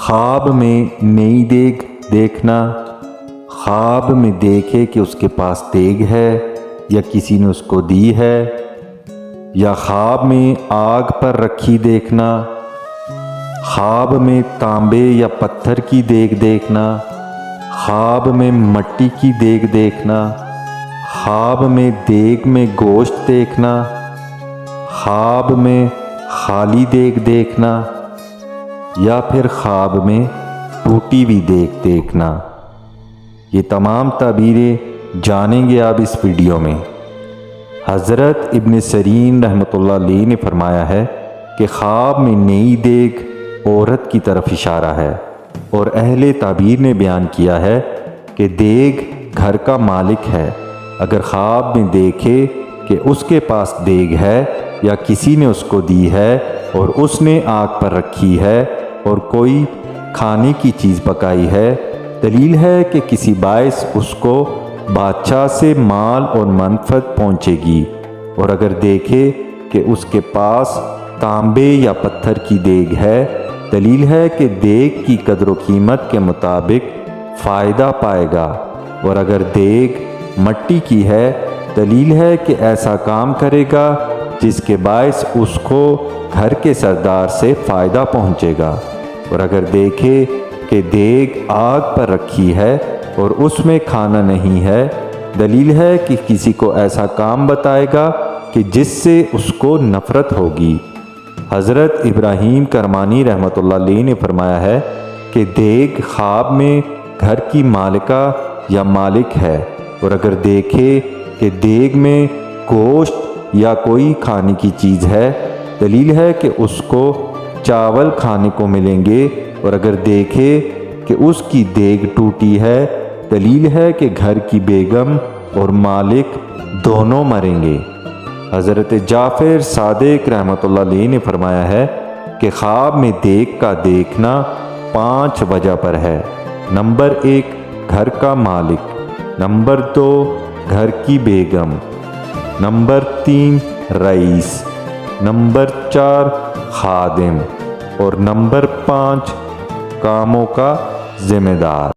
خواب میں نئی دیگ دیکھنا، خواب میں دیکھے کہ اس کے پاس دیگ ہے یا کسی نے اس کو دی ہے، یا خواب میں آگ پر رکھی دیکھنا، خواب میں تانبے یا پتھر کی دیگ دیکھنا، خواب میں مٹی کی دیگ دیکھنا، خواب میں دیگ میں گوشت دیکھنا، خواب میں خالی دیگ دیکھنا، یا پھر خواب میں ٹوٹی ہوئی دیگ دیکھنا۔ یہ تمام تعبیریں جانیں گے آپ اس ویڈیو میں۔ حضرت ابن سیرین رحمۃ اللہ علیہ نے فرمایا ہے کہ خواب میں نئی دیگ عورت کی طرف اشارہ ہے، اور اہل تعبیر نے بیان کیا ہے کہ دیگ گھر کا مالک ہے۔ اگر خواب میں دیکھے کہ اس کے پاس دیگ ہے یا کسی نے اس کو دی ہے اور اس نے آگ پر رکھی ہے اور کوئی کھانے کی چیز پکائی ہے، دلیل ہے کہ کسی باعث اس کو بادشاہ سے مال اور منفعت پہنچے گی۔ اور اگر دیکھے کہ اس کے پاس تانبے یا پتھر کی دیگ ہے، دلیل ہے کہ دیگ کی قدر و قیمت کے مطابق فائدہ پائے گا۔ اور اگر دیگ مٹی کی ہے، دلیل ہے کہ ایسا کام کرے گا جس کے باعث اس کو گھر کے سردار سے فائدہ پہنچے گا۔ اور اگر دیکھے کہ دیگ آگ پر رکھی ہے اور اس میں کھانا نہیں ہے، دلیل ہے کہ کسی کو ایسا کام بتائے گا کہ جس سے اس کو نفرت ہوگی۔ حضرت ابراہیم کرمانی رحمۃ اللہ علیہ نے فرمایا ہے کہ دیگ خواب میں گھر کی مالکہ یا مالک ہے، اور اگر دیکھے کہ دیگ میں گوشت یا کوئی کھانے کی چیز ہے، دلیل ہے کہ اس کو چاول کھانے کو ملیں گے۔ اور اگر دیکھے کہ اس کی دیگ ٹوٹی ہے، دلیل ہے کہ گھر کی بیگم اور مالک دونوں مریں گے۔ حضرت جعفر صادق رحمۃ اللہ علیہ نے فرمایا ہے کہ خواب میں دیگ کا دیکھنا 5 وجہ پر ہے۔ نمبر 1 گھر کا مالک، نمبر 2 گھر کی بیگم، نمبر 3 رئیس، نمبر 4 خادم، اور نمبر 5 کاموں کا ذمہ دار۔